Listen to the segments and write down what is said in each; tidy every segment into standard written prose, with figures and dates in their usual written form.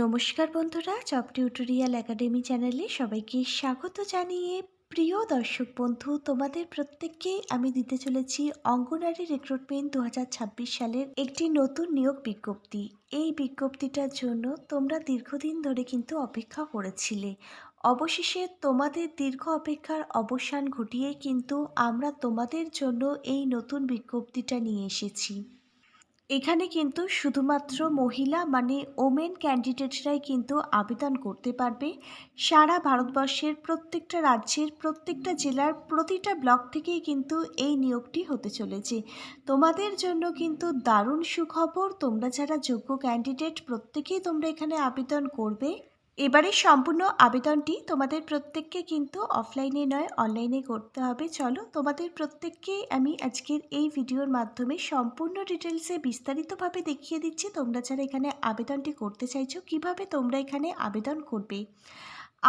নমস্কার বন্ধুরা, job tutorial academy চ্যানেলে সবাইকে স্বাগত জানিয়ে প্রিয় দর্শক বন্ধু, তোমাদের প্রত্যেককে আমি দিতে চলেছি অঙ্গনারী রিক্রুটমেন্ট 2026 সালের একটি নতুন নিয়োগ বিজ্ঞপ্তি। এই বিজ্ঞপ্তিটার জন্য তোমরা দীর্ঘদিন ধরে কিন্তু অপেক্ষা করেছিলে। অবশেষে তোমাদের দীর্ঘ অপেক্ষার অবসান ঘটিয়ে কিন্তু আমরা তোমাদের জন্য এই নতুন বিজ্ঞপ্তিটা নিয়ে এসেছি। এখানে কিন্তু শুধুমাত্র মহিলা ওমেন ক্যান্ডিডেটরাই কিন্তু আবেদন করতে পারবে। সারা ভারতবর্ষের প্রত্যেকটা রাজ্যের প্রত্যেকটা জেলার প্রতিটা ব্লক থেকেই কিন্তু এই নিয়োগটি হতে চলেছে। তোমাদের জন্য কিন্তু দারুণ সুখবর, তোমরা যারা যোগ্য ক্যান্ডিডেট প্রত্যেকেই তোমরা এখানে আবেদন করবে। এবারে সম্পূর্ণ আবেদনটি তোমাদের প্রত্যেককে কিন্তু অফলাইনে নয় অনলাইনে করতে হবে। চলো তোমাদের প্রত্যেককে আমি আজকের এই ভিডিওর মাধ্যমে সম্পূর্ণ ডিটেলসে বিস্তারিতভাবে দেখিয়ে দিচ্ছি। তোমরা যারা এখানে আবেদনটি করতে চাইছো কিভাবে তোমরা এখানে আবেদন করবে,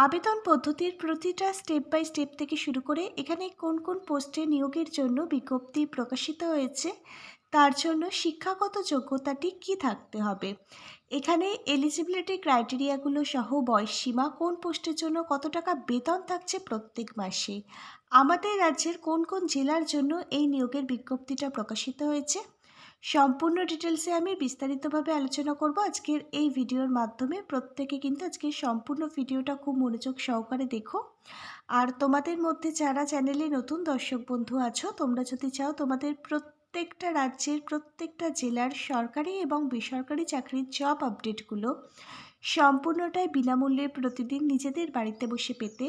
আবেদন পদ্ধতির প্রতিটা স্টেপ বাই স্টেপ থেকে শুরু করে এখানে কোন কোন পোস্টে নিয়োগের জন্য বিজ্ঞপ্তি প্রকাশিত হয়েছে, তার জন্য শিক্ষাগত যোগ্যতাটি কি থাকতে হবে, এখানে এলিজিবিলিটি ক্রাইটেরিয়াগুলো সহ বয়সসীমা, কোন পোস্টের জন্য কত টাকা বেতন থাকছে প্রত্যেক মাসে, আমাদের রাজ্যের কোন কোন জেলার জন্য এই নিয়োগের বিজ্ঞপ্তিটা প্রকাশিত হয়েছে, সম্পূর্ণ ডিটেলসে আমি বিস্তারিতভাবে আলোচনা করব আজকের এই ভিডিওর মাধ্যমে। প্রত্যেকে কিন্তু আজকের সম্পূর্ণ ভিডিওটা খুব মনোযোগ সহকারে দেখো। আর তোমাদের মধ্যে যারা চ্যানেলে নতুন দর্শক বন্ধু আছো, তোমরা যদি চাও তোমাদের প্রত্যেকটা রাজ্যের প্রত্যেকটা জেলার সরকারি এবং বেসরকারি চাকরির জব আপডেটগুলো সম্পূর্ণটাই বিনামূল্যে প্রতিদিন নিজেদের বাড়িতে বসে পেতে,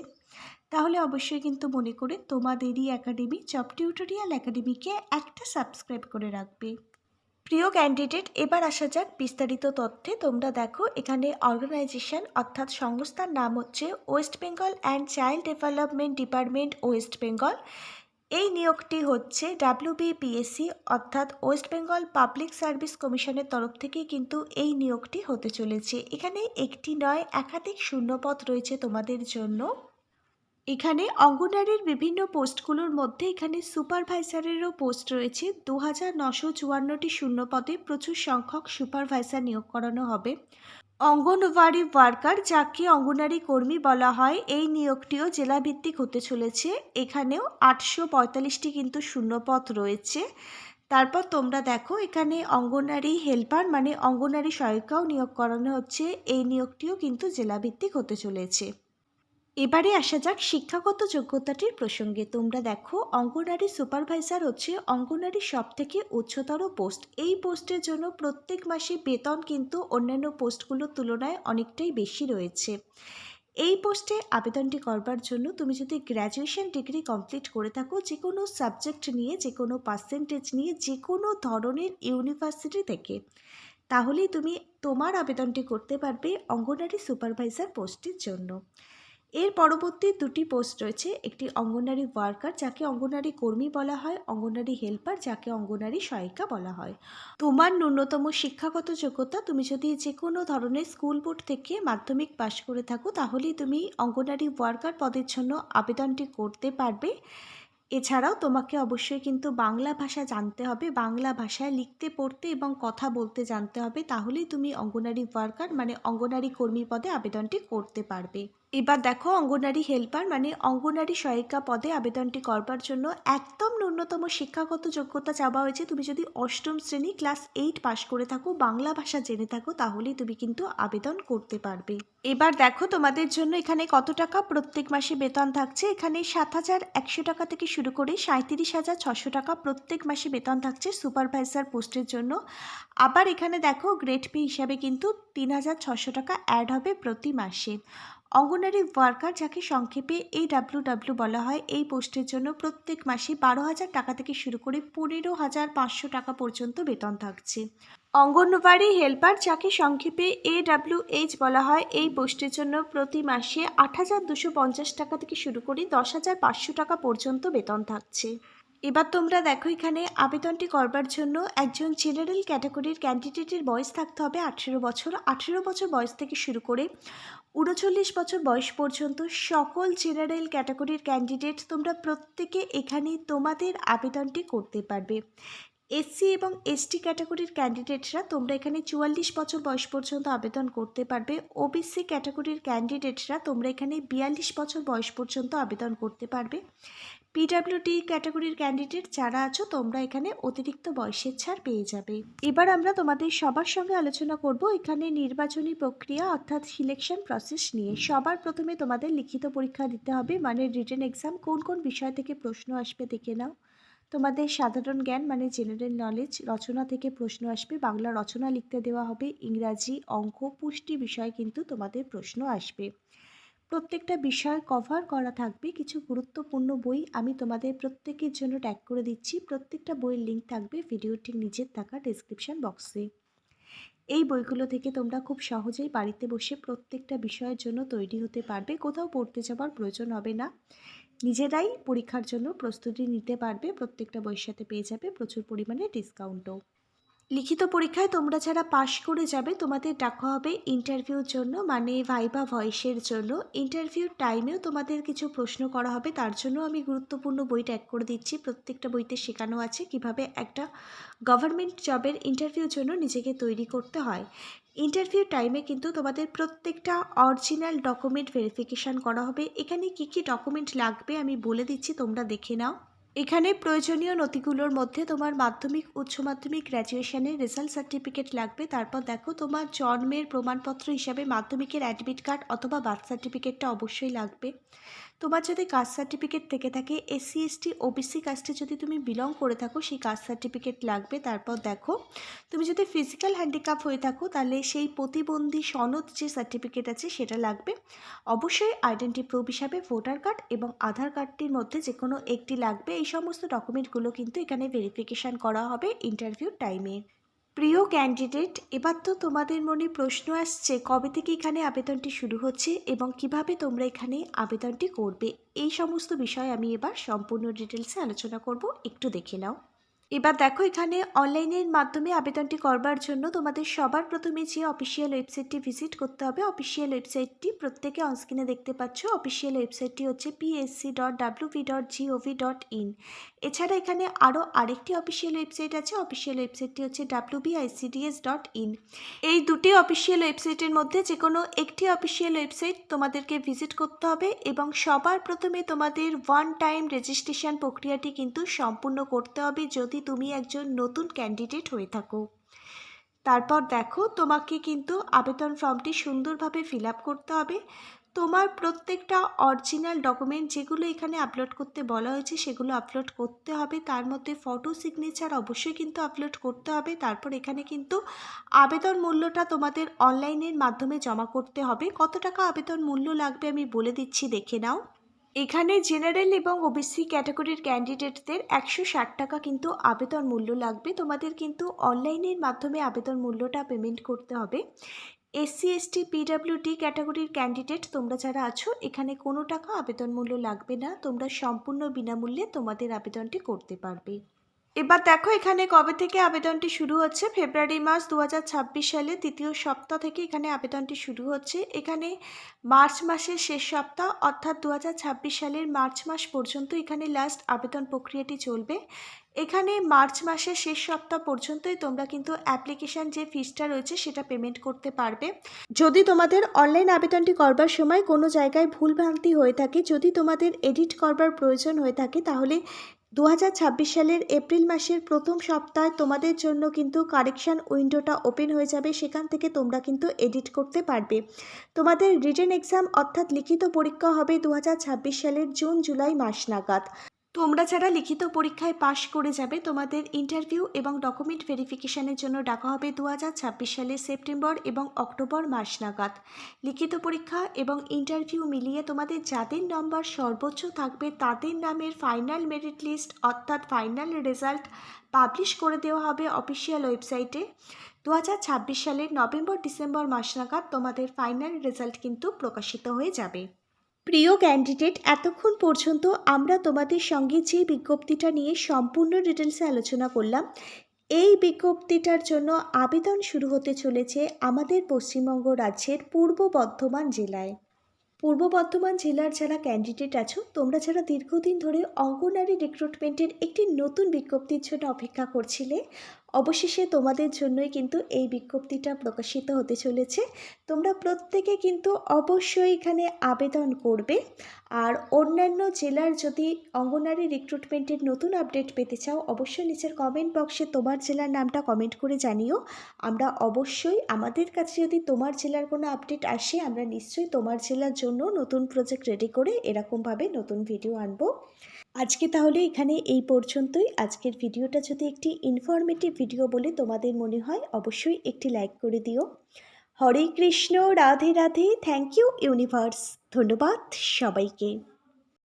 তাহলে অবশ্যই কিন্তু মনে করে তোমাদেরই একাডেমি জব টিউটোরিয়াল একাডেমিকে একটা সাবস্ক্রাইব করে রাখবে। প্রিয় ক্যান্ডিডেট, এবার আসা যাক বিস্তারিত তথ্যে। তোমরা দেখো এখানে অর্গানাইজেশন অর্থাৎ সংস্থার নাম হচ্ছে West Bengal and child development department West Bengal. এই নিয়োগটি হচ্ছে WBPSC অর্থাৎ ওয়েস্ট বেঙ্গল পাবলিক সার্ভিস কমিশনের তরফ থেকে কিন্তু এই নিয়োগটি হতে চলেছে। এখানে একটি নয় একাধিক শূন্যপদ রয়েছে তোমাদের জন্য। এখানে অঙ্গনারীর বিভিন্ন পোস্টগুলোর মধ্যে এখানে সুপারভাইজারেরও পোস্ট রয়েছে। 2954টি শূন্যপদে প্রচুর সংখ্যক সুপারভাইজার নিয়োগ করানো হবে। অঙ্গনওয়াড়ি ওয়ার্কার যাকে অঙ্গনারী কর্মী বলা হয়, এই নিয়োগটিও জেলাভিত্তিক হতে চলেছে। এখানেও 845টি কিন্তু শূন্যপদ রয়েছে। তারপর তোমরা দেখো এখানে অঙ্গনারী হেল্পার অঙ্গনারী সহায়িকাও নিয়োগ করানো হচ্ছে। এই নিয়োগটিও কিন্তু জেলাভিত্তিক হতে চলেছে। এবারে আসা যাক শিক্ষাগত যোগ্যতাটির প্রসঙ্গে। তোমরা দেখো অঙ্গনারী সুপারভাইজার হচ্ছে অঙ্গনারীর সবথেকে উচ্চতর পোস্ট। এই পোস্টের জন্য প্রত্যেক মাসে বেতন কিন্তু অন্যান্য পোস্টগুলোর তুলনায় অনেকটাই বেশি রয়েছে। এই পোস্টে আবেদনটি করবার জন্য তুমি যদি গ্র্যাজুয়েশন ডিগ্রি কমপ্লিট করে থাকো, যে কোনো সাবজেক্ট নিয়ে, যে কোনো পার্সেন্টেজ নিয়ে, যে কোনো ধরনের ইউনিভার্সিটি থেকে, তাহলেই তুমি তোমার আবেদনটি করতে পারবে অঙ্গনারী সুপারভাইজার পোস্টের জন্য। এর পরবর্তী দুটি পোস্ট রয়েছে, একটি অঙ্গনারী ওয়ার্কার যাকে অঙ্গনারী কর্মী বলা হয়, অঙ্গনারী হেল্পার যাকে অঙ্গনারী সহায়িকা বলা হয়। তোমার ন্যূনতম শিক্ষাগত যোগ্যতা, তুমি যদি যে কোনো ধরনের স্কুল বোর্ড থেকে মাধ্যমিক পাশ করে থাকো তাহলেই তুমি অঙ্গনারী ওয়ার্কার পদের জন্য আবেদনটি করতে পারবে। এছাড়াও তোমাকে অবশ্যই কিন্তু বাংলা ভাষা জানতে হবে, বাংলা ভাষায় লিখতে পড়তে এবং কথা বলতে জানতে হবে, তাহলেই তুমি অঙ্গনারী ওয়ার্কার অঙ্গনারী কর্মী পদে আবেদনটি করতে পারবে। এবার দেখো অঙ্গনারী হেল্পার অঙ্গনারী সহায়িকা পদে আবেদনটি করবার জন্য একদম ন্যূনতম শিক্ষাগত যোগ্যতা চাওয়া হয়েছে। তুমি যদি অষ্টম শ্রেণী ক্লাস 8 পাশ করে থাকো, বাংলা ভাষা জেনে থাকো, তাহলেই তুমি কিন্তু আবেদন করতে পারবে। এবার দেখো তোমাদের জন্য এখানে কত টাকা প্রত্যেক মাসে বেতন থাকছে। এখানে 7,100 টাকা থেকে শুরু করে 37,600 টাকা প্রত্যেক মাসে বেতন থাকছে সুপারভাইজার পোস্টের জন্য। আবার এখানে দেখো গ্রেড পে হিসাবে কিন্তু 3,600 টাকা অ্যাড হবে প্রতি মাসে। অঙ্গনারী ওয়ার্কার যাকে সংক্ষেপে AWW বলা হয়, এই পোস্টের জন্য প্রত্যেক মাসে 12,000 টাকা থেকে শুরু করে 15,500 টাকা পর্যন্ত বেতন থাকছে। অঙ্গনওয়াড়ি হেল্পার যাকে সংক্ষেপে AWH বলা হয়, এই পোস্টের জন্য প্রতি মাসে 8,250 টাকা থেকে শুরু করে 10,500 টাকা পর্যন্ত বেতন থাকছে। এবার তোমরা দেখো এখানে আবেদনটি করবার জন্য একজন জেনারেল ক্যাটাগরির ক্যান্ডিডেটের বয়স থাকতে হবে 18 বছর। 18 বছর বয়স থেকে শুরু করে 39 বছর বয়স পর্যন্ত সকল জেনারেল ক্যাটাগরির ক্যান্ডিডেট তোমরা প্রত্যেকে এখানে তোমাদের আবেদনটি করতে পারবে। এসসি এবং এসটি ক্যাটাগরির ক্যান্ডিডেটরা তোমরা এখানে 44 বছর বয়স পর্যন্ত আবেদন করতে পারবে। ওবিসি ক্যাটাগরির ক্যান্ডিডেটরা তোমরা এখানে 42 বছর বয়স পর্যন্ত আবেদন করতে পারবে। পিডাব্লিউডি ক্যাটাগরির ক্যান্ডিডেট যারা আছো তোমরা এখানে অতিরিক্ত বয়সের ছাড় পেয়ে যাবে। এবার আমরা তোমাদের সবার সঙ্গে আলোচনা করব এখানে নির্বাচনী প্রক্রিয়া অর্থাৎ সিলেকশন প্রসেস নিয়ে। সবার প্রথমে তোমাদের লিখিত পরীক্ষা দিতে হবে, মানে রিটেন এক্সাম। কোন কোন বিষয় থেকে প্রশ্ন আসবে দেখে নাও। তোমাদের সাধারণ জ্ঞান মানে জেনারেল নলেজ, রচনা থেকে প্রশ্ন আসবে, বাংলা রচনা লিখতে দেওয়া হবে, ইংরাজি, অঙ্ক, পুষ্টি বিষয় কিন্তু তোমাদের প্রশ্ন আসবে। প্রত্যেকটা বিষয় কভার করা থাকবে। কিছু গুরুত্বপূর্ণ বই আমি তোমাদের প্রত্যেকের জন্য ট্যাগ করে দিচ্ছি। প্রত্যেকটা বইয়ের লিঙ্ক থাকবে ভিডিওটির নিচের থাকা ডেসক্রিপশন বক্সে। এই বইগুলো থেকে তোমরা খুব সহজেই বাড়িতে বসে প্রত্যেকটা বিষয়ের জন্য তৈরি হতে পারবে। কোথাও পড়তে যাওয়ার প্রয়োজন হবে না, নিজেরাই পরীক্ষার জন্য প্রস্তুতি নিতে পারবে। প্রত্যেকটা বইয়ের সাথে পেয়ে যাবে প্রচুর পরিমাণে ডিসকাউন্টও। লিখিত পরীক্ষায় তোমরা যারা পাশ করে যাবে তোমাদের ডাকা হবে ইন্টারভিউর জন্য, মানে ভাইবা ভয়েসের জন্য। ইন্টারভিউর টাইমেও তোমাদের কিছু প্রশ্ন করা হবে, তার জন্য আমি গুরুত্বপূর্ণ বই ট্যাগ করে দিচ্ছি। প্রত্যেকটা বইতে শেখানো আছে কিভাবে একটা গভর্নমেন্ট জবের ইন্টারভিউর জন্য নিজেকে তৈরি করতে হয়। ইন্টারভিউ টাইমে কিন্তু তোমাদের প্রত্যেকটা অরিজিনাল ডকুমেন্ট ভেরিফিকেশান করা হবে। এখানে কি কি ডকুমেন্ট লাগবে আমি বলে দিচ্ছি, তোমরা দেখে নাও। এখানে প্রয়োজনীয় নথিগুলোর মধ্যে তোমার মাধ্যমিক, উচ্চ মাধ্যমিক, গ্র্যাজুয়েশনের রেজাল্ট সার্টিফিকেট লাগবে। তারপর দেখো তোমার জন্মের প্রমাণপত্র হিসাবে মাধ্যমিকের অ্যাডমিট কার্ড অথবা বার্থ সার্টিফিকেটটা অবশ্যই লাগবে। তোমার যদি কাস্ট সার্টিফিকেট থেকে থাকে, এসসি এসটি ওবিসি কাস্টে যদি তুমি বিলং করে থাকো সেই কাস্ট সার্টিফিকেট লাগবে। তারপর দেখো তুমি যদি ফিজিক্যাল হ্যান্ডিক্যাপ হয়ে থাকো তাহলে সেই প্রতিবন্ধী সনদ যে সার্টিফিকেট আছে সেটা লাগবে। অবশ্যই আইডেন্টি প্রুফ হিসাবে ভোটার কার্ড এবং আধার কার্ডটির মধ্যে যে কোনো একটি লাগবে। এই সমস্ত ডকুমেন্টগুলো কিন্তু এখানে ভেরিফিকেশান করা হবে ইন্টারভিউ টাইমে। প্রিয় ক্যান্ডিডেট, এবার তো তোমাদের মনে প্রশ্ন আসছে কবে থেকে এখানে আবেদনটি শুরু হচ্ছে এবং কিভাবে তোমরা এখানে আবেদনটি করবে। এই সমস্ত বিষয় আমি এবার সম্পূর্ণ ডিটেলসে আলোচনা করব, একটু দেখে নাও। এবার দেখো এখানে অনলাইনের মাধ্যমে আবেদনটি করবার জন্য তোমাদের সবার প্রথমে যে অফিসিয়াল ওয়েবসাইটটি ভিজিট করতে হবে। অফিসিয়াল ওয়েবসাইটটি প্রত্যেকে অনস্ক্রিনে দেখতে পাচ্ছ। অফিসিয়াল ওয়েবসাইটটি হচ্ছে psc.wv.gov.in। এছাড়া এখানে আরও আরেকটি অফিসিয়াল ওয়েবসাইট আছে। অফিসিয়াল ওয়েবসাইটটি হচ্ছে wbicds.in। এই দুটি অফিসিয়াল ওয়েবসাইটের মধ্যে যে কোনো একটি অফিসিয়াল ওয়েবসাইট তোমাদেরকে ভিজিট করতে হবে এবং সবার প্রথমে তোমাদের ওয়ান টাইম রেজিস্ট্রেশন প্রক্রিয়াটি কিন্তু সম্পূর্ণ করতে হবে যদি তুমি একজন নতুন ক্যান্ডিডেট হয়ে থাকো। তারপর দেখো তোমাকে কিন্তু আবেদন ফর্মটি সুন্দরভাবে ফিল আপ করতে হবে। তোমার প্রত্যেকটা অরিজিনাল ডকুমেন্ট যেগুলো এখানে আপলোড করতে বলা হয়েছে সেগুলো আপলোড করতে হবে। তার মধ্যে ফটো সিগনেচার অবশ্যই কিন্তু আপলোড করতে হবে। তারপর এখানে কিন্তু আবেদন মূল্যটা তোমাদের অনলাইনের মাধ্যমে জমা করতে হবে। কত টাকা আবেদন মূল্য লাগবে আমি বলে দিচ্ছি, দেখে নাও। এখানে জেনারেল এবং ওবিসি ক্যাটাগরির ক্যান্ডিডেটদের 160 টাকা কিন্তু আবেদন মূল্য লাগবে। তোমাদের কিন্তু অনলাইনের মাধ্যমে আবেদন মূল্যটা পেমেন্ট করতে হবে। এসসি এসটি পিডাব্লিউডি ক্যাটাগরির ক্যান্ডিডেট তোমরা যারা আছো এখানে কোনো টাকা আবেদন মূল্য লাগবে না, তোমরা সম্পূর্ণ বিনামূল্যে তোমাদের আবেদনটি করতে পারবে। এবার দেখো এখানে কবে থেকে আবেদনটি শুরু হচ্ছে। ফেব্রুয়ারি মাস 2026 সালে তৃতীয় সপ্তাহ থেকে এখানে আবেদনটি শুরু হচ্ছে। এখানে মার্চ মাসের শেষ সপ্তাহ অর্থাৎ 2026 সালের মার্চ মাস পর্যন্ত এখানে লাস্ট আবেদন প্রক্রিয়াটি চলবে। এখানে মার্চ মাসের শেষ সপ্তাহ পর্যন্তই তোমরা কিন্তু অ্যাপ্লিকেশান যে ফিসটা রয়েছে সেটা পেমেন্ট করতে পারবে। যদি তোমাদের অনলাইন আবেদনটি করবার সময় কোনো জায়গায় ভুলভ্রান্তি হয়ে থাকে, যদি তোমাদের এডিট করবার প্রয়োজন হয়ে থাকে, তাহলে 2026 সালের এপ্রিল মাসের প্রথম সপ্তাহে তোমাদের জন্য কিন্তু কারেকশান উইন্ডোটা ওপেন হয়ে যাবে। সেখান থেকে তোমরা কিন্তু এডিট করতে পারবে। তোমাদের রিটেন এক্সাম অর্থাৎ লিখিত পরীক্ষা হবে 2026 সালের জুন জুলাই মাস নাগাদ। তোমরা যারা লিখিত পরীক্ষায় পাশ করে যাবে তোমাদের ইন্টারভিউ এবং ডকুমেন্ট ভেরিফিকেশানের জন্য ডাকা হবে 2026 সালের সেপ্টেম্বর এবং অক্টোবর মাস নাগাদ। লিখিত পরীক্ষা এবং ইন্টারভিউ মিলিয়ে তোমাদের যাদের নম্বর সর্বোচ্চ থাকবে তাদের নামের ফাইনাল মেরিট লিস্ট অর্থাৎ ফাইনাল রেজাল্ট পাবলিশ করে দেওয়া হবে অফিসিয়াল ওয়েবসাইটে। 2026 সালের নভেম্বর ডিসেম্বর মাস নাগাদ তোমাদের ফাইনাল রেজাল্ট কিন্তু প্রকাশিত হয়ে যাবে। প্রিয় ক্যান্ডিডেট, এতক্ষণ পর্যন্ত আমরা তোমাদের সঙ্গে যে বিজ্ঞপ্তিটা নিয়ে সম্পূর্ণ ডিটেলসে আলোচনা করলাম, এই বিজ্ঞপ্তিটার জন্য আবেদন শুরু হতে চলেছে আমাদের পশ্চিমবঙ্গ রাজ্যের পূর্ব বর্ধমান জেলায়। পূর্ব বর্ধমান জেলার যারা ক্যান্ডিডেট আছো, তোমরা যারা দীর্ঘদিন ধরে অঙ্গনারী রিক্রুটমেন্টের একটি নতুন বিজ্ঞপ্তির জন্য অপেক্ষা করছিলে, অবশেষে তোমাদের জন্যই কিন্তু এই বিজ্ঞপ্তিটা প্রকাশিত হতে চলেছে। তোমরা প্রত্যেকে কিন্তু অবশ্যই এখানে আবেদন করবে। আর অন্যান্য জেলার যদি অঙ্গনারী রিক্রুটমেন্টের নতুন আপডেট পেতে চাও, অবশ্যই নিচের কমেন্ট বক্সে তোমার জেলার নামটা কমেন্ট করে জানিও। আমরা অবশ্যই, আমাদের কাছে যদি তোমার জেলার কোনো আপডেট আসে, আমরা নিশ্চয়ই তোমার জেলার জন্য নতুন প্রজেক্ট রেডি করে এরকমভাবে নতুন ভিডিও আনবো। আজকে তাহলে এখানে এই পর্যন্তই। আজকের ভিডিওটা যদি একটি ইনফরমেটিভ ভিডিও বলে তোমাদের মনে হয়, অবশ্যই একটি লাইক করে দিও। Hare Krishna, Radhe Radhe, thank you universe. ধন্যবাদ সবাইকে।